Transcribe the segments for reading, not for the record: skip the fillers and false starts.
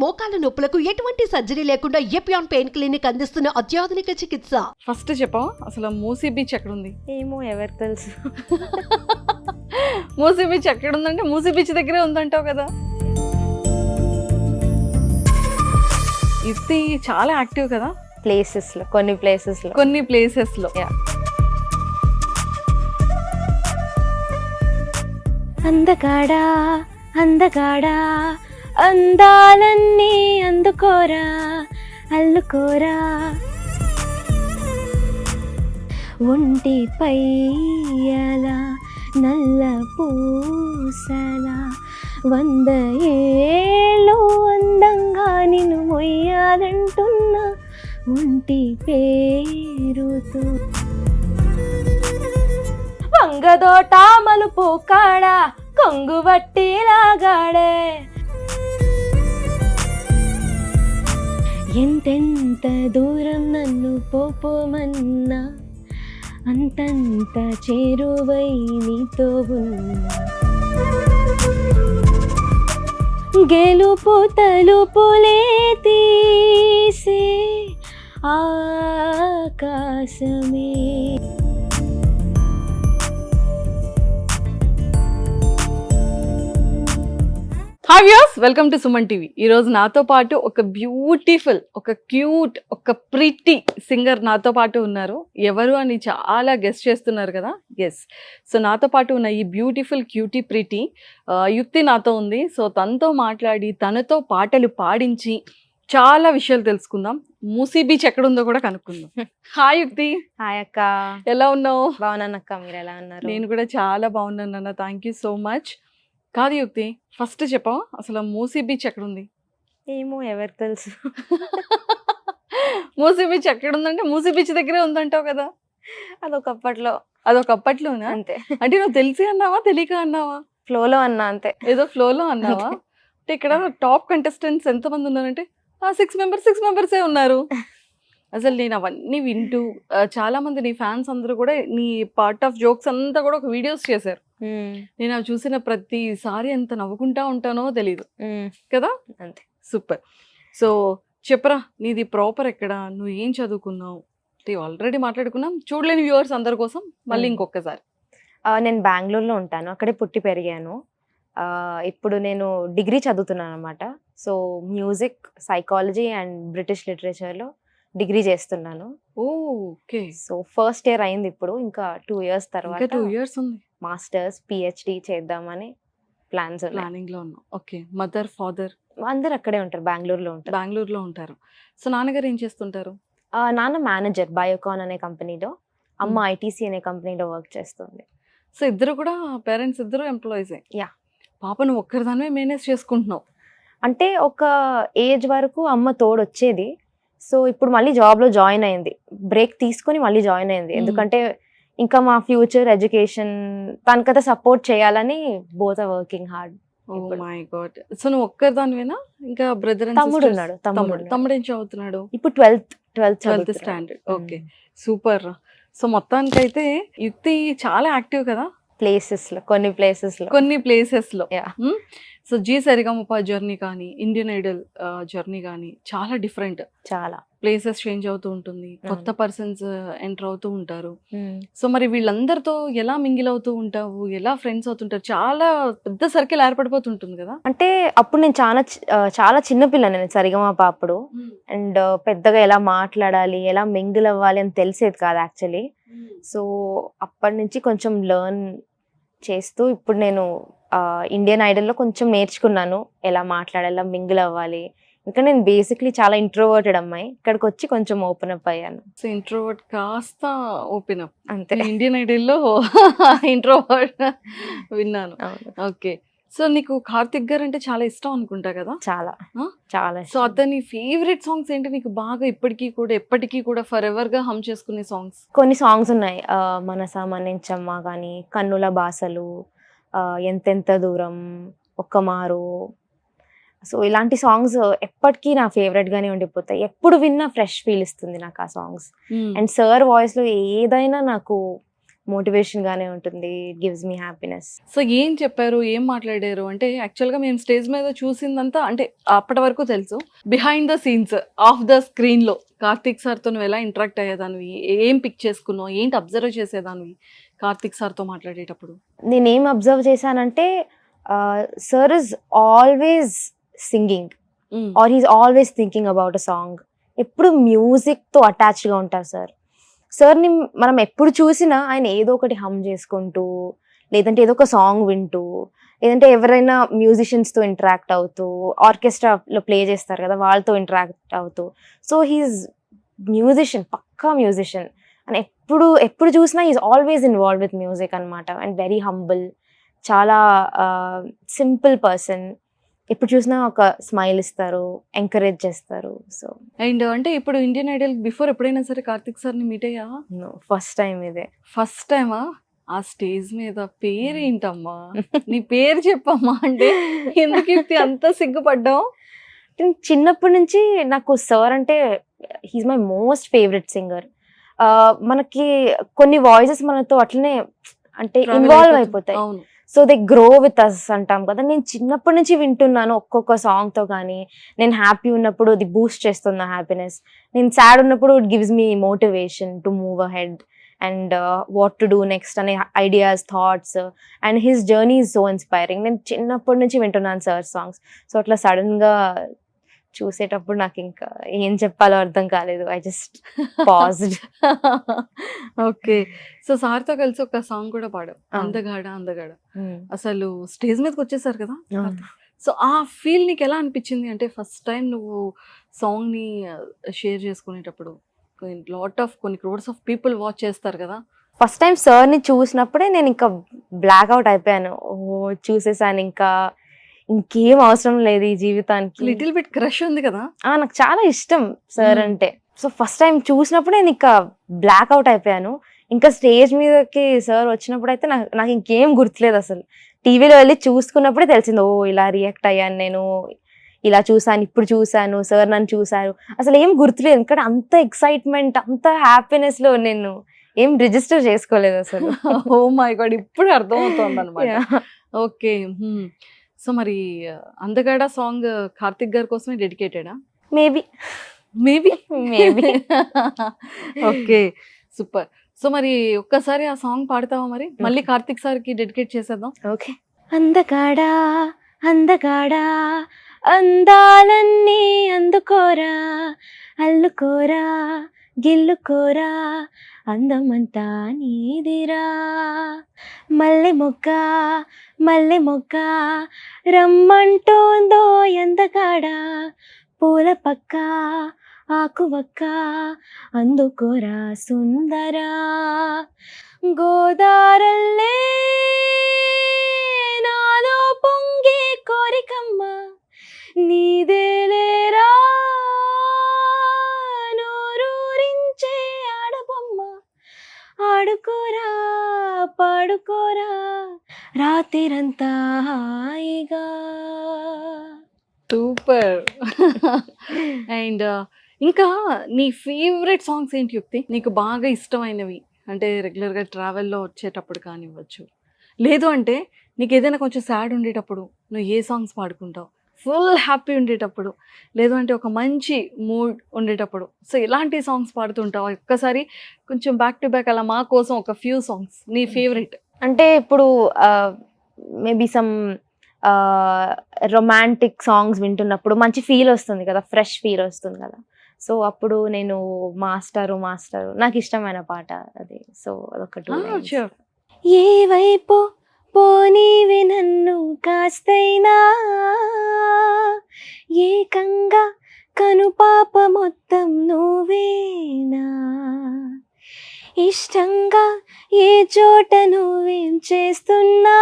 మోకాల నొప్పులకు ఎటువంటి సర్జరీ లేకుండా ఎపియాన్ పెయిన్ క్లినిక్ అందిస్తున్న అత్యాధునిక చికిత్స. ఫస్ట్ చెప్పవా అసలు మూసీ బీచ్ ఎక్కడ ఉంది? ఏమో ఎవరికి తెలుసు. మూసీ బీచ్ ఎక్కడ ఉందంటే మూసీ బీచ్ దగ్గరే ఉందంటావు కదా. ఇది చాలా యాక్టివ్ కదా కొన్ని ప్లేసెస్ లో అందగాడా అందాలన్నీ అందుకోరా అల్లుకోరా ఒంటిపై అలా నల్ల పూసలా 100 ఏళ్ళు అందంగా నిన్ను మొయ్యాలంటున్నా ఒంటి పేరుతో వంగదోట మలుపు కాడ కొంగు బట్టి లాగాడే ఎంతెంత దూరం నన్ను పోమన్నా అంతంత చేరువై నీతో ఉన్నా గెలుపు తలుపులే తీసే ఆకాశమే. Hi viewers, welcome to Suman TV. ఈరోజు నాతో పాటు ఒక బ్యూటిఫుల్, ఒక క్యూట్, ఒక ప్రిటీ సింగర్ నాతో పాటు ఉన్నారు. ఎవరు అని చాలా గెస్ చేస్తున్నారు కదా. ఎస్, సో నాతో పాటు ఉన్న ఈ బ్యూటిఫుల్ క్యూటీ ప్రిటీ యుక్తి నాతో ఉంది. సో తనతో మాట్లాడి తనతో పాటలు పాడించి చాలా విషయాలు తెలుసుకుందాం. మూసీ బీచ్ ఎక్కడుందో కూడా కనుక్కుందాం. హాయ్ యుక్తి. హాయ్ అక్క, ఎలా ఉన్నావు? బాగున్నాను అక్క, మీరు ఎలా ఉన్నారు? నేను కూడా చాలా బాగున్నాను అన్న, థ్యాంక్ యూ సో మచ్. కాదు యుక్తి, ఫస్ట్ చెప్పవా అసలు మూసీ బీచ్ ఎక్కడుంది? ఏమో ఎవరికి తెలుసు. మూసీ బీచ్ ఎక్కడుందంటే మూసీ బీచ్ దగ్గరే ఉందంటావు కదా. అదొకప్పట్లోనా? అంతే. అంటే నువ్వు తెలిసి అన్నావా తెలియక అన్నావా? ఫ్లోలో అన్నా అంతే. ఏదో ఫ్లోలో అన్నావా? అంటే ఇక్కడ టాప్ కంటెస్టెంట్స్ ఎంతమంది ఉన్నారంటే 6 మెంబర్సే ఉన్నారు. అసలు నేను అవన్నీ వింటూ చాలా మంది నీ ఫ్యాన్స్ అందరూ కూడా నీ పార్ట్ ఆఫ్ జోక్స్ అంతా కూడా ఒక వీడియోస్ చేశారు. నేను అవి చూసిన ప్రతిసారి ఎంత నవ్వుకుంటా ఉంటానో తెలీదు కదా. అంతే. సూపర్. సో చెప్పరా, నీది ప్రాపర్ ఎక్కడ, నువ్వు ఏం చదువుకున్నావు? ఆల్రెడీ మాట్లాడుకున్నాం, చూడలేని వ్యూవర్స్ అందరి కోసం మళ్ళీ ఇంకొకసారి. నేను బెంగళూరులో ఉంటాను, అక్కడే పుట్టి పెరిగాను. ఇప్పుడు నేను డిగ్రీ చదువుతున్నాను అనమాట. So music, psychology and British లిటరేచర్లో డిగ్రీ చేస్తున్నాను. ఓకే. సో ఫస్ట్ ఇయర్ అయింది, ఇప్పుడు ఇంకా 2 years తర్వాత 2 years ఉంది. మాస్టర్స్, PhD చేద్దామని ప్లానింగ్ లో ఉన్నాం. ఓకే. మదర్, ఫాదర్ అందరు అక్కడే ఉంటారు, బెంగళూరులో ఉంటారు. సో నాన్నగారు ఏం చేస్తుంటారు? నాన్న మేనేజర్ బయోకాన్ అనే కంపెనీలో, అమ్మ ITC అనే కంపెనీలో వర్క్ చేస్తుంది. సో ఇద్దరు కూడా పేరెంట్స్ ఇద్దరు ఎంప్లాయీసే. యా. పాప నువ్వు ఒక్కరిదానివే మేనేజ్ చేసుకుంటున్నావు. అంటే ఒక ఏజ్ వరకు అమ్మ తోడు వచ్చేది. సో ఇప్పుడు మళ్ళీ జాబ్లో జాయిన్ అయింది, బ్రేక్ తీసుకొని మళ్ళీ జాయిన్ అయింది. ఎందుకంటే ఇంకా మా ఫ్యూచర్ ఎడ్యుకేషన్ తనకైతే సపోర్ట్ చేయాలని both are working hard. Oh my god. So నువ్వు ఒక్కరిదానివేనా? ఇంకా బ్రదర్ అండ్ తమ్ముడు ఉన్నాడు. తమ్ముడు ఏం చదువుతున్నాడు? ఇప్పుడు 12th standard. Okay, super. So మొత్తానికైతే యుక్తి చాలా యాక్టివ్ కదా. కొన్ని ప్లేసెస్ లో. సో జీ సరిగమప జర్నీ కానీ, ఇండియన్ ఐడల్ జర్నీ కానీ చాలా డిఫరెంట్. చాలా ప్లేసెస్ చేంజ్ అవుతూ ఉంటుంది, కొత్త పర్సన్స్ ఎంటర్ అవుతూ ఉంటారు. సో మరి వీళ్ళందరితో ఎలా మింగిల్ అవుతూ ఉంటావు, ఎలా ఫ్రెండ్స్ అవుతుంటారు? చాలా పెద్ద సర్కిల్ ఏర్పడిపోతుంటుంది కదా. అంటే అప్పుడు నేను చాలా చిన్నపిల్ల, నేను సరిగమప అప్పుడు. అండ్ పెద్దగా ఎలా మాట్లాడాలి, ఎలా మింగిల్ అవ్వాలి అని తెలిసేది కాదు యాక్చువల్లీ. సో అప్పటి నుంచి కొంచెం లెర్న్ చేస్తూ ఇప్పుడు నేను ఇండియన్ ఐడల్లో కొంచెం నేర్చుకున్నాను, ఎలా మాట్లాడాలి, ఎలా మింగిల్ అవ్వాలి. ఇంకా నేను బేసిక్లీ చాలా ఇంట్రోవర్టెడ్ అమ్మాయి, ఇక్కడికి వచ్చి కొంచెం ఓపెన్ అప్ అయ్యాను. సో ఇంట్రోవర్ట్ కాస్త ఓపెన్ అప్. అంతే. ఇండియన్ ఐడల్లో ఇంట్రోవర్ట్ విన్నాను. ఓకే. సో నీకు కార్తిక్ గారు అంటే చాలా ఇష్టం అనుకుంటా కదా. చాలా. సో అతని ఫేవరెట్ సాంగ్స్ ఏంటి నీకు బాగా ఎప్పటికీ కూడా ఫర్ ఎవర్ గా హమ్ చేసుకునే సాంగ్స్? కొన్ని సాంగ్స్ ఉన్నాయి, మనసా మన్నించమ్మ కానీ, కన్నుల బాసలు, ఎంతెంత దూరం, ఒక్కమారు. సో ఇలాంటి సాంగ్స్ ఎప్పటికీ నా ఫేవరెట్ గానే ఉండిపోతాయి. ఎప్పుడు విన్నా ఫ్రెష్ ఫీల్ ఇస్తుంది నాకు ఆ సాంగ్స్. అండ్ సార్ వాయిస్ లో ఏదైనా నాకు మోటివేషన్ గానే ఉంటుంది. It gives me happiness. So ఏం చెప్పారు, ఏం మాట్లాడారు అంటే యాక్చువల్గా మేము స్టేజ్ మీద చూసిందంతా అంటే అప్పటి వరకు తెలుసు, behind the scenes of the screen లో కార్తీక్ సార్తో నువ్వు ఎలా ఇంటరాక్ట్ అయ్యేదానివి, ఏం పిక్ చేసుకున్నావు, ఏంటి అబ్జర్వ్ చేసేదానివి కార్తీక్ సార్తో మాట్లాడేటప్పుడు? నేనేం అబ్జర్వ్ చేశానంటే sir is always singing or he's always thinking about a song. ఎప్పుడు మ్యూజిక్తో అటాచ్డ్గా ఉంటారు సార్. సార్ని మనం ఎప్పుడు చూసినా ఆయన ఏదో ఒకటి హమ్ చేసుకుంటూ, లేదంటే ఏదో ఒక సాంగ్ వింటూ, లేదంటే ఎవరైనా మ్యూజిషియన్స్తో ఇంటరాక్ట్ అవుతూ, ఆర్కెస్ట్రాలో ప్లే చేస్తారు కదా వాళ్ళతో ఇంటరాక్ట్ అవుతూ. సో హీఈస్ మ్యూజిషియన్, పక్కా మ్యూజిషియన్. అండ్ ఎప్పుడు చూసినా is always involve with music అనమాట. అండ్ వెరీ హంబుల్, చాలా సింపుల్ పర్సన్. ఎప్పుడు చూసినా ఒక స్మైల్ ఇస్తారు, ఎంకరేజ్ చేస్తారు. సో అండ్ అంటే ఇప్పుడు ఇండియన్ ఐడల్ బిఫోర్ ఎప్పుడైనా సరే కార్తీక్ సార్ని మీట్ అయ్యావా? ఫస్ట్ టైం ఇదే. ఫస్ట్ టైమా? ఆ స్టేజ్ మీద పేరేంటమ్మా, నీ పేరు చెప్పమ్మా అంటే ఎందుకు ఇప్పుడు అంత సిగ్గుపడ్డావు? చిన్నప్పటి నుంచి నాకు సార్ అంటే he's my most favourite singer. మనకి కొన్ని వాయిసెస్ మనతో అట్లనే అంటే ఇన్వాల్వ్ అయిపోతాయి. అవును. So they grow with us అంటాం కదా. నేను చిన్నప్పటి నుంచి వింటున్నాను ఒక్కొక్క సాంగ్తో. కానీ నేను హ్యాపీ ఉన్నప్పుడు అది బూస్ట్ చేస్తుంది నా హ్యాపీనెస్. నేను సాడ్ ఉన్నప్పుడు it gives me motivation to move ahead and what to do next అనే ideas, thoughts. And his journey is so inspiring. నేను చిన్నప్పటి నుంచి వింటున్నాను సార్ సాంగ్స్. సో అట్లా సడన్గా చూసేటప్పుడు నాకు ఇంకా ఏం చెప్పాలో అర్థం కాలేదు. I just paused. Okay. So సార్తో కలిసి ఒక సాంగ్ కూడా పాడావు, అందగాడ అందగాడ. అసలు స్టేజ్ మీదకి వచ్చేసారు కదా. సో ఆ ఫీల్ నీకు ఎలా అనిపించింది అంటే ఫస్ట్ టైం నువ్వు సాంగ్ని షేర్ చేసుకునేటప్పుడు కొన్ని క్రోడ్స్ ఆఫ్ పీపుల్ వాచ్ చేస్తారు కదా. ఫస్ట్ టైం సార్ని చూసినప్పుడే నేను ఇంకా బ్లాక్అవుట్ అయిపోయాను. ఓ చూసేసాను, ఇంకా ఇంకేం అవసరం లేదు ఈ జీవితానికి. లిటిల్ బిట్ క్రష్ ఉంది కదా. నాకు చాలా ఇష్టం సార్ అంటే. సో ఫస్ట్ టైం చూసినప్పుడు నేను ఇంకా బ్లాక్అవుట్ అయిపోయాను. ఇంకా స్టేజ్ మీదకి సార్ వచ్చినప్పుడు అయితే నాకు ఇంకేం గుర్తులేదు అసలు. టీవీలో వెళ్ళి చూసుకున్నప్పుడే తెలిసింది, ఓ ఇలా రియాక్ట్ అయ్యాను నేను, ఇలా చూసాను, ఇప్పుడు చూసాను, సార్ నన్ను చూసారు. అసలు ఏం గుర్తులేదు. ఇక్కడ అంత ఎక్సైట్మెంట్, అంత హ్యాపీనెస్ లో నేను ఏం రిజిస్టర్ చేసుకోలేదు అసలు. ఓ మై గాడ్, ఇప్పుడు అర్థమవుతుంది అనమాట. ఓకే. సో మరి అందగాడ సాంగ్ కార్తిక్ గారి కోసమే డెడికేటెడా? మేబీ. Okay, super. సో మరి ఒక్కసారి ఆ సాంగ్ పాడతావా మరి? మళ్ళీ కార్తిక్ సార్కి డెడికేట్ చేసేద్దాం. ఓకే. అందగాడా అందగాడా అందాలన్నీ అందుకోరా, అల్లుకోరా గిల్లుకోరా, అందమంతా నీదిరా, మల్లె మొగ్గ రమ్మంటోందో ఎందగాడా, పూల పక్క ఆకువక్క అందుకోరా సుందరా, గోదారల్లే నాలో పొంగే కోరికమ్మ, నీదేలేరా నోరూరించే ఆడబొమ్మ, ఆడుకోరా పాడుకోరా రాత్రిరంతా హాయిగా. సూపర్. అండ్ ఇంకా నీ ఫేవరెట్ సాంగ్స్ ఏంటి యుక్తి? నీకు బాగా ఇష్టమైనవి అంటే రెగ్యులర్గా ట్రావెల్లో వచ్చేటప్పుడు కానివ్వచ్చు, లేదు అంటే నీకు ఏదైనా కొంచెం సాడ్ ఉండేటప్పుడు నువ్వు ఏ సాంగ్స్ పాడుకుంటావు, ఫుల్ హ్యాపీ ఉండేటప్పుడు, లేదు అంటే ఒక మంచి మూడ్ ఉండేటప్పుడు, సో ఎలాంటి సాంగ్స్ పాడుతుంటావు? ఒక్కసారి కొంచెం బ్యాక్ టు బ్యాక్ అలా మా కోసం ఒక ఫ్యూ సాంగ్స్ నీ ఫేవరెట్. అంటే ఇప్పుడు మేబీ సమ్ రొమాంటిక్ సాంగ్స్ వింటున్నప్పుడు మంచి ఫీల్ వస్తుంది కదా, ఫ్రెష్ ఫీల్ వస్తుంది కదా. సో అప్పుడు నేను మాస్టరు నాకు ఇష్టమైన పాట అది. సో అదొకటి. ఏ వైపు పోనీవి నన్ను కాస్తైనా, ఏకంగా కనుపాప మొత్తం నువ్వేనా, ఇష్టంగా ఏ చోట నువ్వేం చేస్తున్నా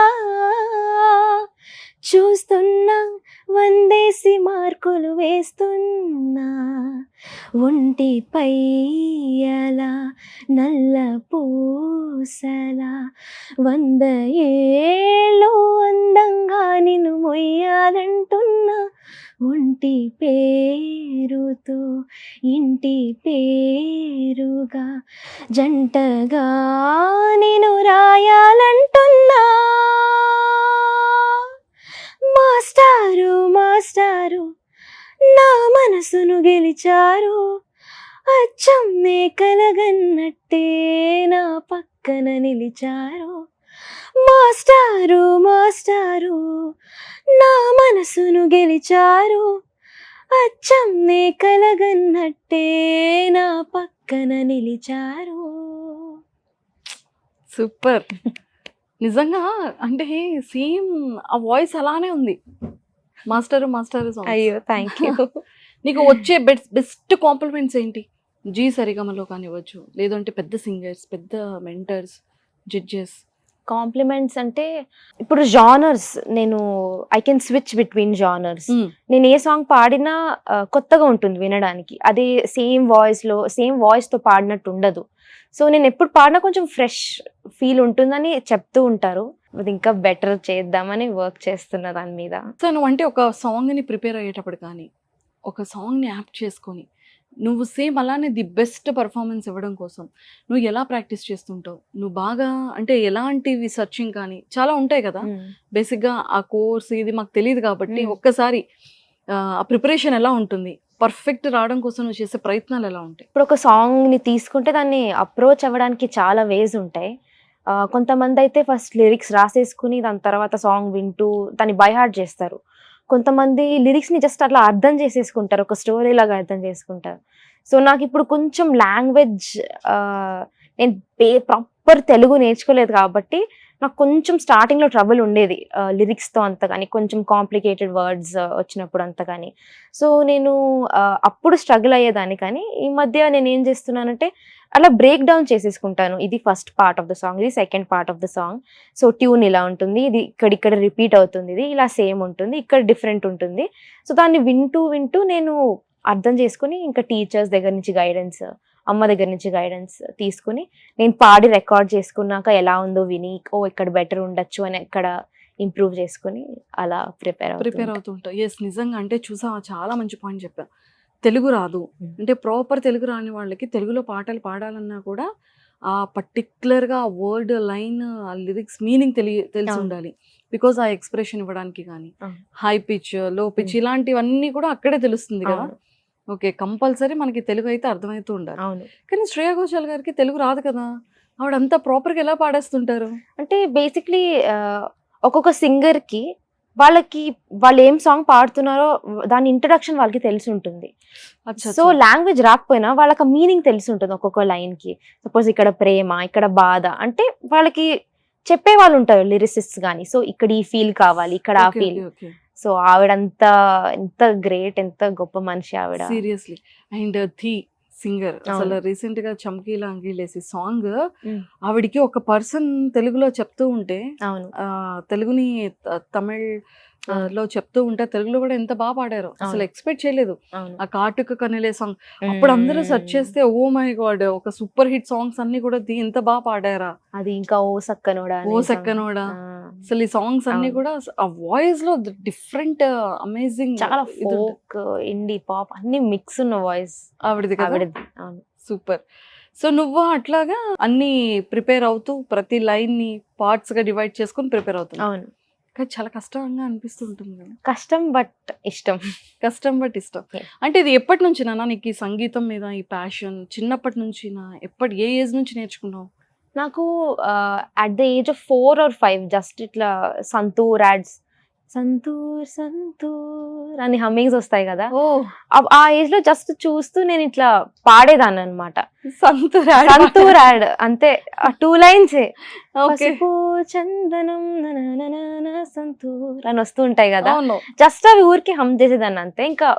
చూస్తున్నా వందేసి మార్కులు వేస్తున్నా ఒంటిపై అలా నల్ల పూసలా 100 ఏళ్ళు అందంగా నిన్ను మొయ్యాలంటున్నా ఒంటి పేరుతో ఇంటి పేరుగా జంటగా నేను రాయాలంటున్నా మాస్టారు మాస్టారు నా మనసును గెలిచారు అచ్చం నే కలగన్నట్టే నా పక్కన నిలిచారు మాస్టారు మాస్టారు నా మనసును గెలిచారు అచ్చం నే కలగన్నట్టే నా పక్కన నిలిచారు. సూపర్. నిజంగా అంటే సేమ్ ఆ వాయిస్ అలానే ఉంది. Master master song. అయ్యో థ్యాంక్ యూ. నీకు వచ్చే బెస్ట్ కాంప్లిమెంట్స్ ఏంటి? జీ సరిగమలో కానివ్వచ్చు, లేదంటే పెద్ద సింగర్స్, పెద్ద మెంటర్స్, జడ్జెస్. కాంప్లిమెంట్స్ అంటే ఇప్పుడు జానర్స్ నేను I can switch between genres. నేను ఏ సాంగ్ పాడినా కొత్తగా ఉంటుంది వినడానికి. అదే సేమ్ వాయిస్తో పాడినట్టు ఉండదు. సో నేను ఎప్పుడు పాడినా కొంచెం ఫ్రెష్ ఫీల్ ఉంటుందని చెప్తూ ఉంటారు. అది ఇంకా బెటర్ చేద్దామని వర్క్ చేస్తున్నా దాని మీద. సో నువ్వు అంటే ఒక సాంగ్ని ప్రిపేర్ అయ్యేటప్పుడు కానీ, ఒక సాంగ్ని యాప్ట్ చేసుకొని నువ్వు సేమ్ అలానే ది బెస్ట్ పర్ఫార్మెన్స్ ఇవ్వడం కోసం నువ్వు ఎలా ప్రాక్టీస్ చేస్తుంటావు? నువ్వు బాగా అంటే ఎలాంటివి సర్చింగ్ కానీ చాలా ఉంటాయి కదా బేసిక్గా. ఆ కోర్స్ ఇది మాకు తెలియదు కాబట్టి ఒక్కసారి ఆ ప్రిపరేషన్ ఎలా ఉంటుంది? పర్ఫెక్ట్ రావడం కోసం నువ్వు చేసే ప్రయత్నాలు ఎలా ఉంటాయి? ఇప్పుడు ఒక సాంగ్ని తీసుకుంటే దాన్ని అప్రోచ్ అవ్వడానికి చాలా వేస్ ఉంటాయి. కొంతమంది అయితే ఫస్ట్ లిరిక్స్ రాసేసుకుని దాని తర్వాత సాంగ్ వింటూ దాన్ని బై హార్ట్ చేస్తారు. కొంతమంది లిరిక్స్ని జస్ట్ అట్లా అర్థం చేసేసుకుంటారు, ఒక స్టోరీ లాగా అర్థం చేసుకుంటారు. సో నాకు ఇప్పుడు కొంచెం లాంగ్వేజ్ నేను ప్రాపర్ తెలుగు నేర్చుకోలేదు కాబట్టి నాకు కొంచెం స్టార్టింగ్లో ట్రబుల్ ఉండేది లిరిక్స్తో అంత కానీ, కొంచెం కాంప్లికేటెడ్ వర్డ్స్ వచ్చినప్పుడు అంత కానీ. సో నేను అప్పుడు స్ట్రగుల్ అయ్యేదాన్ని. కానీ ఈ మధ్య నేను ఏం చేస్తున్నానంటే అలా బ్రేక్ డౌన్ చేసేసుకుంటాను. ఇది first part of the song, ఇది second part of the song. So tune ఇలా ఉంటుంది, ఇది ఇక్కడ రిపీట్ అవుతుంది, ఇది ఇలా సేమ్ ఉంటుంది, ఇక్కడ డిఫరెంట్ ఉంటుంది. సో దాన్ని వింటూ నేను అర్థం చేసుకుని ఇంకా టీచర్స్ దగ్గర నుంచి గైడెన్స్, అమ్మ దగ్గర నుంచి గైడెన్స్ తీసుకుని నేను పాడి రికార్డ్ చేసుకున్నాక ఎలా ఉందో విని ఇక్కడ బెటర్ ఉండొచ్చు అని ఎక్కడ ఇంప్రూవ్ చేసుకుని అలా ప్రిపేర్ అవుతుంటావు. ఎస్, నిజంగా అంటే చూసా, చాలా మంచి పాయింట్ చెప్పా. తెలుగు రాదు అంటే ప్రాపర్ తెలుగు రాని వాళ్ళకి తెలుగులో పాటలు పాడాలన్నా కూడా ఆ పర్టిక్యులర్గా ఆ వర్డ్ లైన్, ఆ లిరిక్స్ మీనింగ్ తెలిసి ఉండాలి. బికాజ్ ఆ ఎక్స్ప్రెషన్ ఇవ్వడానికి కానీ హై పిచ్, లో పిచ్ ఇలాంటివన్నీ కూడా అక్కడే తెలుస్తుంది కదా. ఓకే, కంపల్సరీ మనకి తెలుగు అయితే అర్థమవుతూ ఉండాలి. కానీ శ్రేయా ఘోషాల్ గారికి తెలుగు రాదు కదా, ఆవిడ అంతా ప్రాపర్గా ఎలా పాడేస్తుంటారు? అంటే బేసిక్లీ ఒక్కొక్క సింగర్కి వాళ్ళు ఏం సాంగ్ పాడుతున్నారో దాని ఇంట్రడక్షన్ వాళ్ళకి తెలిసి ఉంటుంది. సో లాంగ్వేజ్ రాకపోయినా వాళ్ళకి మీనింగ్ తెలిసి ఉంటుంది ఒక్కొక్క లైన్కి. సపోజ్ ఇక్కడ ప్రేమ, ఇక్కడ బాధ అంటే వాళ్ళకి చెప్పే వాళ్ళు ఉంటారు లిరిసిస్ట్స్ కానీ. సో ఇక్కడ ఈ ఫీల్ కావాలి, ఇక్కడ ఆ ఫీల్. సో ఆవిడంతా ఎంత గ్రేట్, ఎంత గొప్ప మనిషి ఆవిడ. సీరియస్లీ. అండ్ థీ సింగర్ అసలు రీసెంట్ గా చమ్కీలా అంగీలేసి సాంగ్ ఆవిడికి ఒక పర్సన్ తెలుగులో చెప్తూ ఉంటే, తెలుగుని తమిళ్ లో చెప్తూ ఉంటే తెలుగులో కూడా ఎంత బాగా పాడారు. అసలు ఎక్స్పెక్ట్ చేయలేదు. ఆ కాటుక కనిలే సాంగ్ అప్పుడు అందరూ సెర్చ్ చేస్తే ఓ మై గాడ్, ఒక సూపర్ హిట్ సాంగ్స్ అన్ని కూడా ఎంత బాగా పాడారా. అది ఇంకా ఓ సక్కనోడా అసలు ఈ సాంగ్స్ అన్ని కూడా ఆ వాయిస్ లో డిఫరెంట్ అమేజింగ్, చాలా ఫోక్, ఇండీ, పాప్ అన్ని మిక్స్ ఉన్న వాయిస్ ఆవిడది. సూపర్. సో నువ్వు అట్లాగా అన్ని ప్రిపేర్ అవుతూ ప్రతి లైన్ ని పార్ట్స్ గా డివైడ్ చేసుకుని ప్రిపేర్ అవుతున్నావు. అవును. కానీ చాలా కష్టంగా అనిపిస్తుంటుంది కదా. కష్టం బట్ ఇష్టం. అంటే ఇది ఎప్పటి నుంచి నాన్న నీకు ఈ సంగీతం మీద ఈ ప్యాషన్? చిన్నప్పటి నుంచి ఏ ఏజ్ నుంచి నేర్చుకున్నావు? నాకు at the age of 4 or 5 just ఇట్లా సంతూర్ యాడ్స్, సంతూర్ అని హమ్మింగ్స్ వస్తాయి కదా, ఆ ఏజ్ లో జస్ట్ చూస్తూ నేను ఇట్లా పాడేదాన్ని అనమాట. సంతూర్ యాడ్ అంతే, 2 lines పసుపు చందనం సంతూర్ అని వస్తూ ఉంటాయి కదా, జస్ట్ అవి ఊరికి హమ్ చేసేదాన్ని అంతే. ఇంకా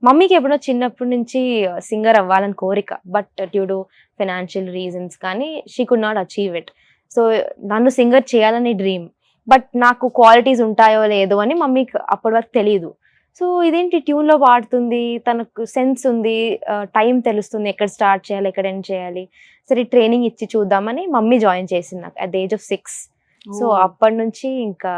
మమ్మీకి ఎప్పుడో చిన్నప్పటి నుంచి సింగర్ అవ్వాలని కోరిక, but due to financial reasons కానీ she could not achieve it. So నన్ను సింగర్ చేయాలని డ్రీమ్. బట్ నాకు క్వాలిటీస్ ఉంటాయో లేదో అని మమ్మీకి అప్పటి వరకు తెలియదు. సో ఇదేంటి ట్యూన్లో పాడుతుంది, తనకు సెన్స్ ఉంది, టైం తెలుస్తుంది, ఎక్కడ స్టార్ట్ చేయాలి ఎక్కడ ఎండ్ చేయాలి, సరే ట్రైనింగ్ ఇచ్చి చూద్దామని మమ్మీ జాయిన్ చేసింది నాకు at the age of 6. So అప్పటి నుంచి ఇంకా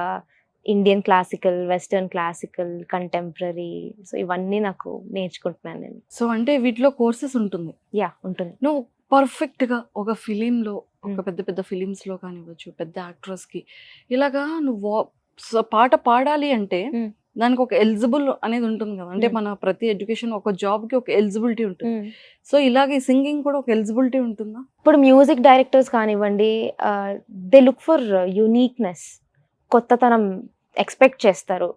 Indian classical, western classical, contemporary, so ఇవన్నీ నాకు నేర్చుకుంటున్నాను నేను. సో అంటే వీటిలో కోర్సెస్ ఉంటుంది. యా ఉంటుంది. నువ్వు పర్ఫెక్ట్ గా ఒక ఫిలింలో, ఒక పెద్ద పెద్ద ఫిలిమ్స్ లో కానివ్వచ్చు, పెద్ద యాక్ట్రెస్ కి ఇలాగా నువ్వు పాట పాడాలి అంటే దానికి ఒక ఎలిజిబుల్ అనేది ఉంటుంది కదా, అంటే మన ప్రతి ఎడ్యుకేషన్ ఒక జాబ్ కి ఒక ఎలిజిబిలిటీ ఉంటుంది. సో ఇలాగే సింగింగ్ కూడా ఒక ఎలిజిబిలిటీ ఉంటుందా? ఇప్పుడు మ్యూజిక్ డైరెక్టర్స్ కానివ్వండి, దే లుక్ ఫర్ యూనిక్నెస్, కొత్తతనం ఎక్స్పెక్ట్ చేస్తారు.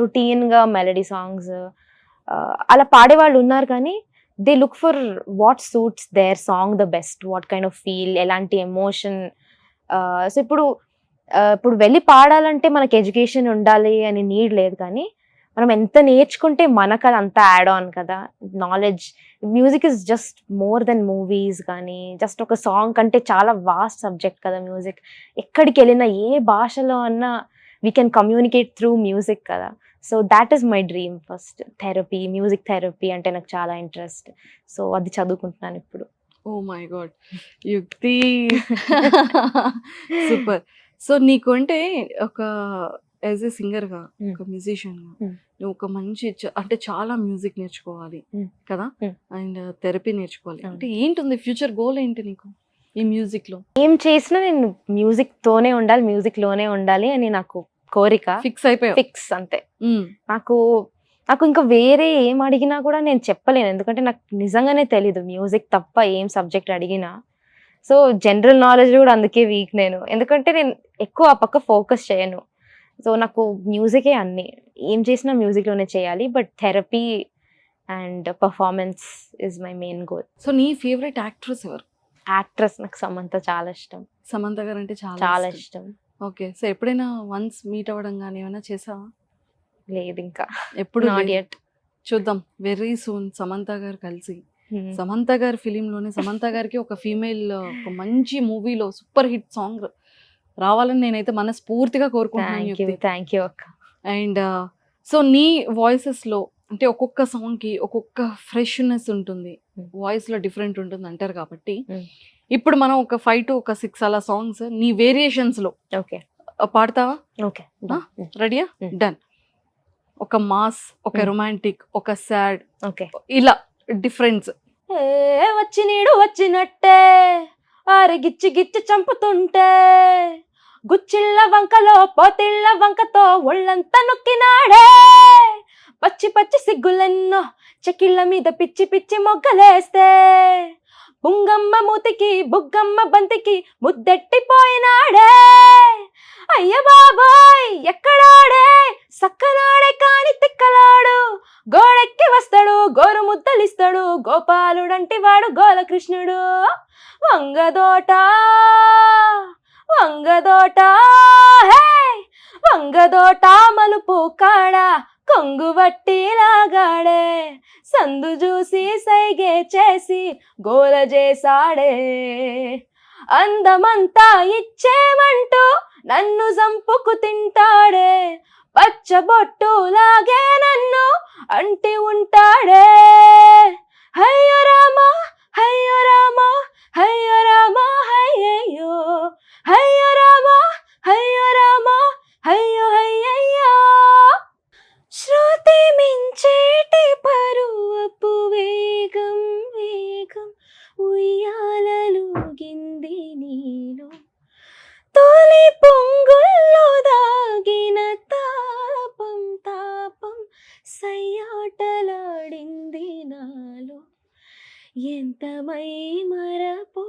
రొటీన్గా మెలడీ సాంగ్స్ అలా పాడే వాళ్ళు ఉన్నారు, కానీ they look for what suits their song the best, what kind of feel, ఎలాంటి ఎమోషన్. సో ఇప్పుడు వెళ్ళి పాడాలంటే మనకి ఎడ్యుకేషన్ ఉండాలి అని నీడ్ లేదు, కానీ మనం ఎంత నేర్చుకుంటే మనకు అది అంత యాడ్ ఆన్ కదా knowledge. Music is just more than movies, కానీ జస్ట్ ఒక సాంగ్ కంటే చాలా వాస్ట్ సబ్జెక్ట్ కదా మ్యూజిక్. ఎక్కడికి వెళ్ళినా ఏ భాషలో అన్నా we can communicate through music కదా. So that is my dream. First therapy, music therapy అంటే నాకు చాలా ఇంట్రెస్ట్. సో అది చదువుకుంటున్నాను ఇప్పుడు. Oh my god, Yukti super. So నీకు అంటే ఒక యాజ్ ఏ సింగర్ గా, ఒక మ్యూజిషియన్ గా నువ్వు ఒక మంచి అంటే చాలా మ్యూజిక్ నేర్చుకోవాలి కదా, అండ్ థెరపీ నేర్చుకోవాలి అంటే ఏంటుంది ఫ్యూచర్ గోల్ ఏంటి నీకు ఈ మ్యూజిక్ లో? ఏం చేసినా నేను మ్యూజిక్ తోనే ఉండాలి, మ్యూజిక్ లోనే ఉండాలి అని నాకు కోరిక. ఫిక్స్ అయిపోయా? ఫిక్స్ అంతే. నాకు ఇంకా వేరే ఏం అడిగినా కూడా నేను చెప్పలేను, ఎందుకంటే నాకు నిజంగానే తెలీదు మ్యూజిక్ తప్ప ఏం సబ్జెక్ట్ అడిగినా. సో జనరల్ నాలెడ్జ్ కూడా అందుకే వీక్ నేను, ఎందుకంటే నేను ఎక్కువ ఆ పక్క ఫోకస్ చేయను. సో నాకు మ్యూజికే అన్ని, ఏం చేసినా మ్యూజిక్లోనే చేయాలి. But therapy and performance is my main goal. So నీ ఫేవరెట్ యాక్ట్రెస్ ఎవరు? యాక్ట్రెస్ నాకు సమంత చాలా ఇష్టం. సమంత గారు అంటే చాలా ఇష్టం. ఓకే. సో ఎప్పుడైనా వన్స్ మీట్ అవ్వడం కానీ ఏమైనా చేసావా? లేదు, ఇంకా ఎప్పుడు నాట్ యెట్. చూద్దాం వెరీ సూన్ సమంత గారు కలిసి. సమంత గారి ఫిలింలోనే సమంత గారికి ఒక ఫీమేల్ ఒక మంచి మూవీలో సూపర్ హిట్ సాంగ్ రావాలని నేనైతే మనస్ఫూర్తిగా కోరుకుంటున్నాను. థ్యాంక్ యూ అక్క. అండ్ సో నీ వాయిసెస్ లో అంటే ఒక్కొక్క సాంగ్ కి ఒక్కొక్క ఫ్రెష్నెస్ ఉంటుంది, వాయిస్ లో డిఫరెంట్ ఉంటుంది అంటారు కాబట్టి ఇప్పుడు మనం ఒక 5 to 6 అలా సాంగ్స్ నీ వేరియేషన్స్ లో ఓకే పాడతావా? ఓకే, రెడీయా? డన్. ఒక మాస్, ఒక రొమాంటిక్, ఒక సాడ్, ఓకే, ఇలా డిఫరెన్స్. వచ్చి నీడు వచ్చినట్టే ఆరగిచ్చి గిచ్చి చంపుతుంటే గుచ్చిళ్ళ వంకలో పోతిళ్ళ వంకతో ఒళ్ళంతా నొక్కినాడే, పచ్చి పచ్చి సిగ్గులెన్నో చెక్కిళ్ళ మీద పిచ్చి పిచ్చి మొగ్గలేస్తే బుంగమ్మ మూతికి బుగ్గమ్మ బంతికి ముద్దెట్టిపోయినాడే. అయ్య బాబోయ్ ఎక్కడాడే సక్కనాడే కాని తిక్కలాడు, గోడెక్కి వస్తాడు గోరు ముద్దలిస్తాడు, గోపాలుడంటి వాడు గోలకృష్ణుడు. వంగదోట వంగదోట హే వంగదోట మలుపు కాడ కొంగు బట్టి లాగాడే, సందు చూసి సైగే చేసి గోల చేసాడే, అందమంతా ఇచ్చేమంటూ నన్ను చంపుకు తింటాడే, పచ్చబొట్టు లాగే నన్ను అంటి ఉంటాడే. హయ్యో రామా హయ్యో రామా హయ్యో రామా హయ్యయ్యో, హయ్యో రామా హయ్యో రామా హయ్యో హయ్యయ్యో. శృతి మించేటి పరువపు వేగం వేగం ఉయ్యాలలుగింది నీలో, తొలి పొంగుల్లో దాగిన తాపం తాపం సయ్యాటలాడింది నాలో, ఎంత మై మరపో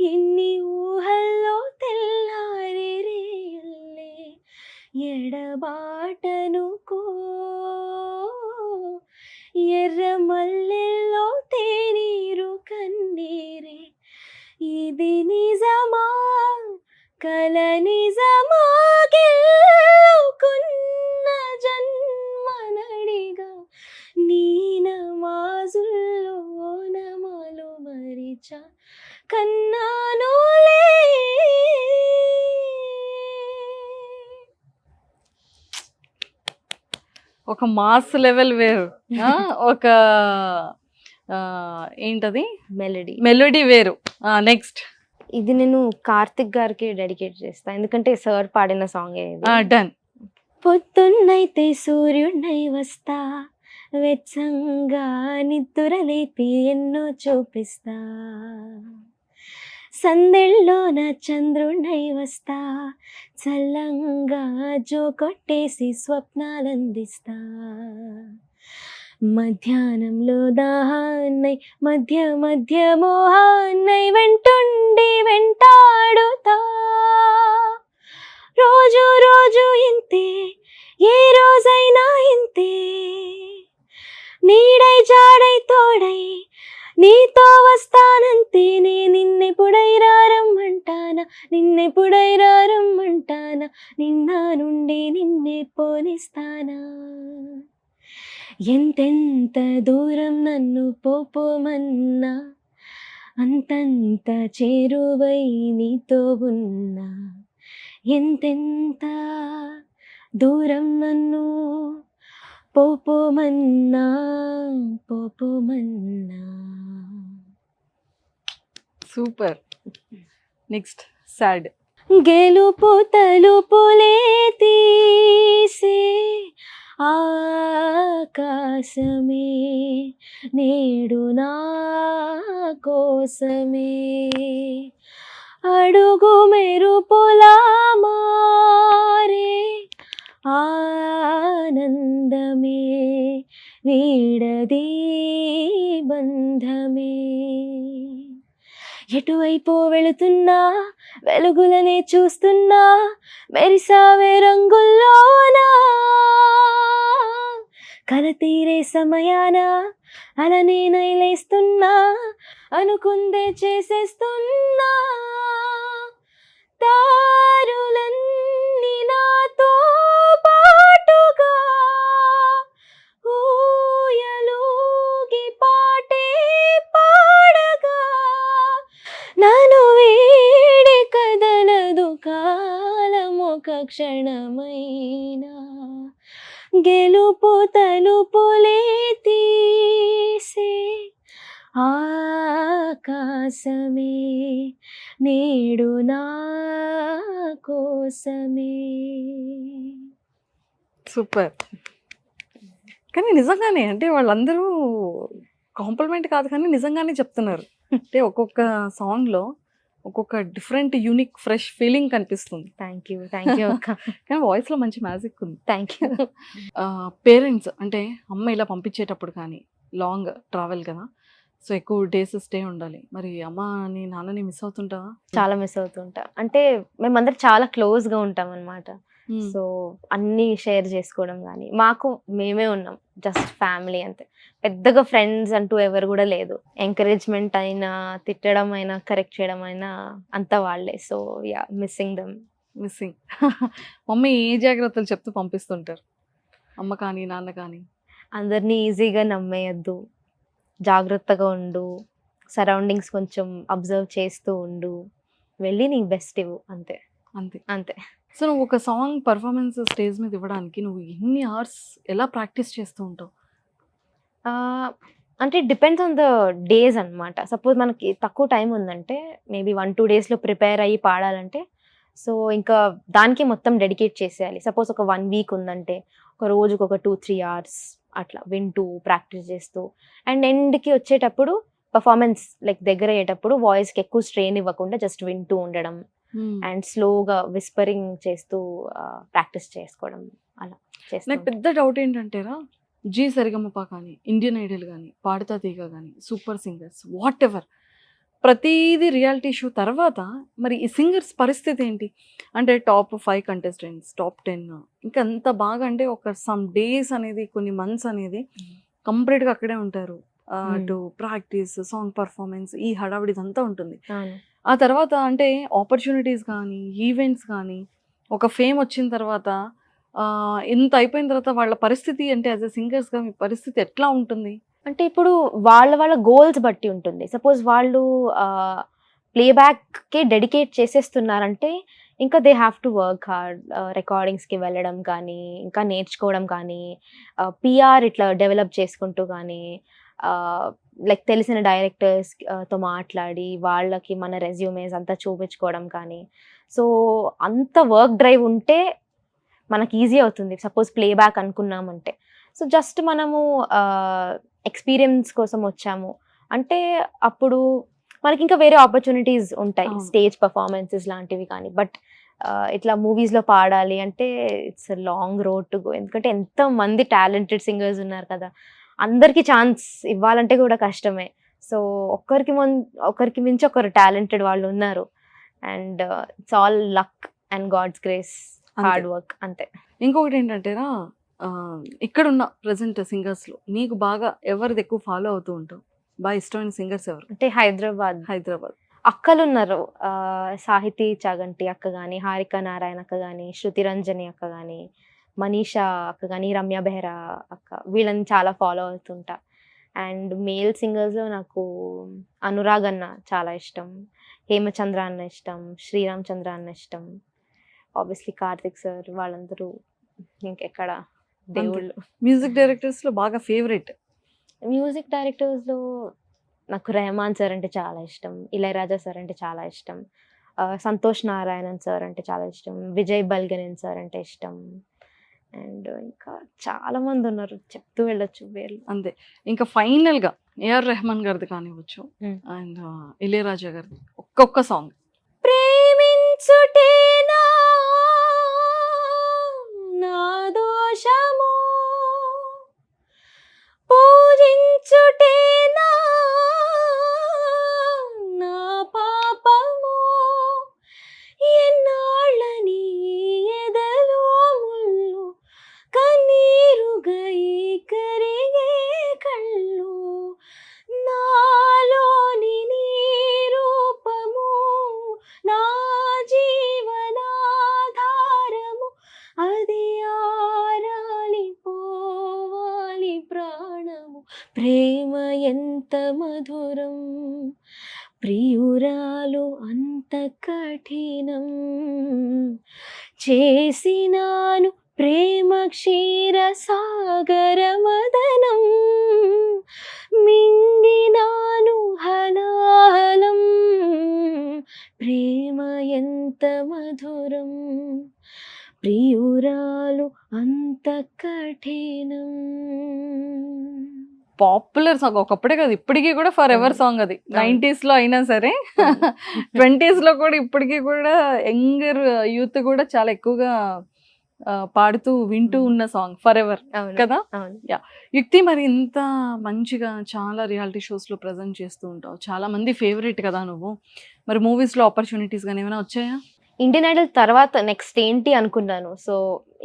ఇన్ని ఊహల్లో తెల్లారి రేయల్లే ఎడబాటనుకో, ఎర్ర మల్లెల్లో తేనీరు కన్నీరే, ఇది నిజమా కల నిజమా గెలుకున్న జన్మనడిగా, నీ నమాజుల్లో నమాలు మరిచా కన్నానులే. ఒక మాస్ లెవెల్ వేరు, ఒక ఏంటది మెలడీ. మెలోడీ వేరు. నెక్స్ట్ ఇది నేను కార్తిక్ గారికి డెడికేట్ చేస్తా, ఎందుకంటే సార్ పాడిన సాంగ్ డన్. పొద్దున్నైతే సూర్యుడినై వస్తా, వెచ్చంగా నిద్దురలేపి ఎన్నో చూపిస్తా, సందెల్లోన చంద్రుడినై వస్తా, చల్లంగా జో కొట్టేసి స్వప్నాలందిస్తా, మధ్యాహ్నంలో దాహాన్నై మధ్య మధ్య మోహాన్నై వెంటుండి వెంటాడుతా, రోజు రోజు ఇంతే, ఏ రోజైనా ఇంతే, నీడై జాడై తోడై నీతో వస్తానంతే, నే నిన్నెప్పుడై రమ్మంటానా, నిన్నెప్పుడై రమ్మంటానా, నిన్న నుండి నిన్నే పోనిస్తానా, ఎంతెంత దూరం నన్ను పోమన్నా, అంతంత చేరువై నీతో ఉన్నా, ఎంతెంత దూరం నన్ను పోమన్నా. సూపర్. Next sad. గెలుపు తలుపులే తీసే ఆకాశమే నేడు నా కోసమే, అడుగు మెరుపులా మారే ఆనందమే, వీడది బంధమే, ఎటువైపు వెళుతున్నా వెలుగులనే చూస్తున్నా, మెరిసావే రంగుల్లోనా, కల తీరే సమయాన అలనే నైలేస్తున్నా, అనుకుందే చేసేస్తున్నా, దారులన్నీ నాతో పాటుగా ఊయలూగి పాటే పాడగా, నన్ను వీడి కదలదు కాలం ఒక క్షణమైనా, గెలుపు తలుపులే తీసే ఆకాశమే నేడు నా కోసమే. సూపర్. కానీ నిజంగానే అంటే వాళ్ళందరూ కాంప్లిమెంట్ కాదు కానీ నిజంగానే చెప్తున్నారు. అంటే ఒక్కొక్క సాంగ్లో ఒక్కొక్క డిఫరెంట్ యూనిక్ ఫ్రెష్ ఫీలింగ్ కనిపిస్తుంది. థ్యాంక్ యూ అక్క. కానీ వాయిస్లో మంచి మ్యాజిక్ ఉంది. Thank you. పేరెంట్స్ అంటే అమ్మ ఇలా పంపించేటప్పుడు కానీ లాంగ్ ట్రావెల్ కదా, సో ఎక్కువ డేస్ స్టే ఉండాలి, మరి అమ్మని నాన్నని మిస్ అవుతుంటావా? చాలా మిస్ అవుతుంటా, అంటే మేమందరం చాలా క్లోజ్గా ఉంటాం అనమాట. సో అన్నీ షేర్ చేసుకోవడం కానీ, మాకు మేమే ఉన్నాం, జస్ట్ ఫ్యామిలీ అంతే, పెద్దగా ఫ్రెండ్స్ అంటూ ఎవరు కూడా లేదు. ఎంకరేజ్మెంట్ అయినా, తిట్టడం అయినా, కరెక్ట్ చేయడం అయినా అంతా వాళ్ళే. So yeah, missing them. Missing. Mummy ఏ జాగ్రత్తలు చెప్తూ పంపిస్తుంటారు, అమ్మ కానీ నాన్న కానీ? అందరినీ ఈజీగా నమ్మేయద్దు, జాగ్రత్తగా ఉండు, సరౌండింగ్స్ కొంచెం అబ్జర్వ్ చేస్తూ ఉండు, వెళ్ళి నీకు బెస్ట్ ఇవ్వు, అంతే అంతే అంతే. సో నువ్వు ఒక సాంగ్ పర్ఫార్మెన్స్ స్టేజ్ మీద ఇవ్వడానికి నువ్వు ఎన్ని అవర్స్ ఎలా ప్రాక్టీస్ చేస్తూ ఉంటావు? అంటే డిపెండ్స్ ఆన్ ద డేస్ అనమాట. సపోజ్ మనకి తక్కువ టైం ఉందంటే మేబీ 1-2 డేస్లో ప్రిపేర్ అయ్యి పాడాలంటే, సో ఇంకా దానికి మొత్తం డెడికేట్ చేసేయాలి. సపోజ్ ఒక 1 వీక్ ఉందంటే ఒక రోజుకు ఒక 2-3 అవర్స్ అట్లా వింటూ ప్రాక్టీస్ చేస్తూ, అండ్ ఎండ్కి వచ్చేటప్పుడు పర్ఫార్మెన్స్ లైక్ దగ్గర అయ్యేటప్పుడు వాయిస్కి ఎక్కువ స్ట్రెయిన్ ఇవ్వకుండా జస్ట్ వింటూ ఉండడం అండ్ స్లోగా విస్పరింగ్ చేస్తూ ప్రాక్టీస్ చేసుకోవడం, అలా నాకు చేస్తాను. పెద్ద డౌట్ ఏంటంటేరా, జీ సరిగమప కానీ, ఇండియన్ ఐడల్ కానీ, పాడుతా తీగ కానీ, సూపర్ సింగర్స్ వాట్ ఎవర్, ప్రతిదీ రియాలిటీ షో తర్వాత మరి ఈ సింగర్స్ పరిస్థితి ఏంటి? అంటే టాప్ 5 కంటెస్టెంట్స్, టాప్ 10, ఇంకా అంత బాగా అంటే ఒక సమ్ డేస్ అనేది, కొన్ని మంత్స్ అనేది కంప్లీట్గా అక్కడే ఉంటారు. అటు ప్రాక్టీస్, సాంగ్ పర్ఫార్మెన్స్, ఈ హడావిడి ఇదంతా ఉంటుంది. అవును. ఆ తర్వాత అంటే ఆపర్చునిటీస్ కానీ, ఈవెంట్స్ కానీ, ఒక ఫేమ్ వచ్చిన తర్వాత ఇంత అయిపోయిన తర్వాత వాళ్ళ పరిస్థితి అంటే యాజ్ ఎ సింగర్స్గా మీ పరిస్థితి ఎట్లా ఉంటుంది? అంటే ఇప్పుడు వాళ్ళ గోల్స్ బట్టి ఉంటుంది. సపోజ్ వాళ్ళు ప్లేబ్యాక్కే డెడికేట్ చేసేస్తున్నారంటే ఇంకా they have to work hard. రికార్డింగ్స్‌కి వెళ్ళడం కానీ, ఇంకా నేర్చుకోవడం కానీ, పీఆర్ ఇట్లా డెవలప్ చేసుకుంటూ కానీ, లైక్ తెలిసిన డైరెక్టర్స్ తో మాట్లాడి వాళ్ళకి మన రెజ్యూమేస్ అంతా చూపించుకోవడం కానీ. సో, అంత వర్క్ డ్రైవ్ ఉంటే మనకి ఈజీ అవుతుంది. సపోజ్ ప్లేబ్యాక్ అనుకున్నామంటే. సో, జస్ట్ మనము ఎక్స్‌పీరియన్స్ కోసం వచ్చాము అంటే అప్పుడు మనకి ఇంకా వేరే ఆపర్చునిటీస్ ఉంటాయి. అవును. స్టేజ్ పెర్ఫార్మన్సెస్ లాంటివి కానీ. బట్ ఇట్లా మూవీస్‌లో పాడాలి అంటే it's a long road to go. ఎందుకంటే ఎంతమంది టాలెంటెడ్ సింగర్స్ ఉన్నారు కదా! అందరికి ఛాన్స్ ఇవ్వాలంటే కూడా కష్టమే. సో, ఒకరికి మించి ఒకరు టాలెంటెడ్ వాళ్ళు ఉన్నారు. And it's all luck and God's grace, hard work అంతే. ఇంకొకటి ఏంటంటేరా, ఇక్కడున్న ప్రజెంట్ సింగర్స్లో నీకు బాగా ఎవరిది ఎక్కువ ఫాలో అవుతూ ఉంటావు? బాగా ఇష్టమైన సింగర్స్ ఎవరు అంటే హైదరాబాద్ హైదరాబాద్? అక్కలున్నారు. సాహితీ చాగంటి అక్క గాని, హారిక నారాయణ అక్క గాని, శృతి రంజని అక్క గాని, మనీషా అక్క గాని, రమ్య బెహ్రా అక్క, వీళ్ళని చాలా ఫాలో అవుతుంటా. అండ్ మేల్ సింగర్స్‌లో నాకు అనురాగ్ అన్న చాలా ఇష్టం. హేమచంద్ర అన్న ఇష్టం. శ్రీరామ్ చంద్ర అన్న ఇష్టం. ఆబ్వియస్లీ కార్తిక్ సార్ వాళ్ళందరూ ఇంకెక్కడ దేవుళ్ళు. మ్యూజిక్ డైరెక్టర్స్లో బాగా ఫేవరెట్? మ్యూజిక్ డైరెక్టర్స్‌లో నాకు రెహమాన్ సార్ అంటే చాలా ఇష్టం. ఇళయరాజా సార్ అంటే చాలా ఇష్టం. సంతోష్ నారాయణన్ సార్ అంటే చాలా ఇష్టం. విజయ్ బల్గనేన్ సార్ అంటే ఇష్టం. అండ్ ఇంకా చాలా మంది ఉన్నారు, చెప్తూ వెళ్ళొచ్చు పేర్లు. అంతే. ఇంకా ఫైనల్గా ఏఆర్ రెహమాన్ గారిది కానివ్వచ్చు Hmm. అండ్ ఇళయరాజా గారిది ఒక్కొక్క సాంగ్. ప్రేమించుటేనా నా దోషము, పూజించుటేనా నా పాపము, ఎన్నాళ్ళని ఎదలో ముళ్ళు, కన్నీరుగై కరిగే కళ్ళు, నాలోని నీ రూపము నా జీవనాధారము, అది ఆరాలి పోవాలి ప్రాణము, ప్రేమ ఎంత మధురం, ప్రియురాలు అంత కఠినం, చేసినాను ప్రేమ క్షీర సాగర మదనం, మింగినాను హలాహలం, ప్రేమ ఎంత మధురం, ప్రియురాలు అంత కఠినం. పాపులర్ సాంగ్, ఒకప్పుడే కదా ఇప్పటికీ కూడా ఫర్ ఎవర్ సాంగ్ అది. అవును. 90s లో అయినా సరే 20s లో కూడా ఇప్పటికీ కూడా యంగర్ యూత్ కూడా చాలా ఎక్కువగా పాడుతూ వింటూ ఉన్న సాంగ్ ఫర్ ఎవర్ అవును కదా. అవును. యుక్తి, మరి ఇంత మంచిగా చాలా రియాలిటీ షోస్ లో ప్రజెంట్ చేస్తూ ఉంటావు, చాలా మంది ఫేవరెట్ కదా నువ్వు. మరి మూవీస్ లో ఆపర్చునిటీస్ కానీ ఏమైనా వచ్చాయా? ఇండియన్ ఐడల్ తర్వాత నెక్స్ట్ ఏంటి అనుకున్నాను. సో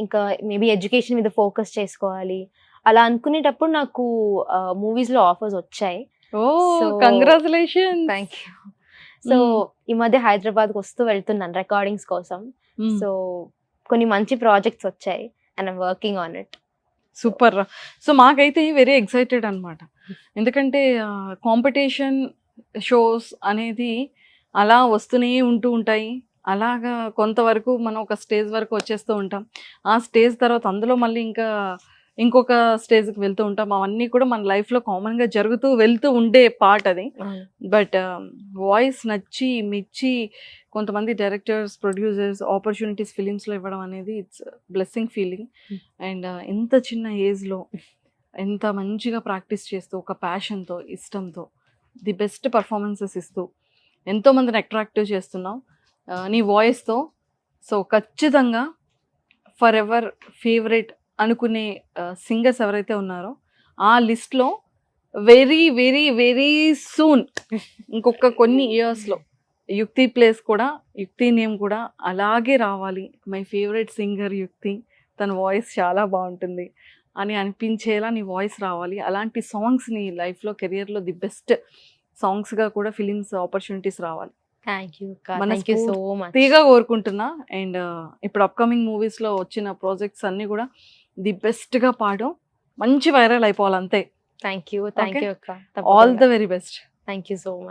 ఇంకా మేబీ ఎడ్యుకేషన్ మీద ఫోకస్ చేసుకోవాలి అలా అనుకునేటప్పుడు నాకు మూవీస్ లో ఆఫర్స్ వచ్చాయి. ఓ, So- congratulation. Thank you. So ఈ మధ్య హైదరాబాద్కి వస్తూ వెళ్తున్నాను రికార్డింగ్స్ కోసం. సో కొన్ని మంచి ప్రాజెక్ట్స్ వచ్చాయి and I'm working on it. Super. So మాకైతే వెరీ ఎక్సైటెడ్ అనమాట. ఎందుకంటే కాంపిటీషన్ షోస్ అనేది అలా వస్తూనే ఉంటూ ఉంటాయి. అలాగా కొంతవరకు మనం ఒక స్టేజ్ వరకు వచ్చేస్తూ ఉంటాం. ఆ స్టేజ్ తర్వాత అందులో మళ్ళీ ఇంకొక స్టేజ్కి వెళ్తూ ఉంటాం. అవన్నీ కూడా మన లైఫ్లో కామన్గా జరుగుతూ వెళ్తూ ఉండే పార్ట్ అది. బట్ వాయిస్ నచ్చి మెచ్చి కొంతమంది డైరెక్టర్స్, ప్రొడ్యూసర్స్ ఆపర్చునిటీస్ ఫిలిమ్స్లో ఇవ్వడం అనేది ఇట్స్ బ్లెస్సింగ్ ఫీలింగ్. అండ్ ఇంత చిన్న ఏజ్లో ఎంత మంచిగా ప్రాక్టీస్ చేస్తూ ఒక ప్యాషన్తో, ఇష్టంతో ది బెస్ట్ పర్ఫార్మెన్సెస్ ఇస్తూ ఎంతోమందిని అట్రాక్టివ్ చేస్తున్నావు నీ వాయిస్తో. సో ఖచ్చితంగా ఫర్ ఎవర్ ఫేవరెట్ అనుకునే సింగర్స్ ఎవరైతే ఉన్నారో ఆ లిస్ట్లో వెరీ వెరీ వెరీ సూన్ ఇంకొక కొన్ని ఇయర్స్లో యుక్తి ప్లేస్ కూడా, యుక్తి నేమ్ కూడా అలాగే రావాలి. మై ఫేవరెట్ సింగర్ యుక్తి, తన వాయిస్ చాలా బాగుంటుంది అని అనిపించేలా నీ వాయిస్ రావాలి. అలాంటి సాంగ్స్ నీ లైఫ్లో, కెరియర్లో ది బెస్ట్ సాంగ్స్గా కూడా ఫిలిమ్స్ ఆపర్చునిటీస్ రావాలి. థ్యాంక్ యూ మనస్ఫూర్తిగా సో మచ్. కోరుకుంటున్నా. అండ్ ఇప్పుడు అప్కమింగ్ మూవీస్లో వచ్చిన ప్రాజెక్ట్స్ అన్నీ కూడా ది బెస్ట్గా పాడు, మంచి వైరల్ అయిపోవాలి అంతే. Thank you Okay. అక్క. All the very best. Thank you so much.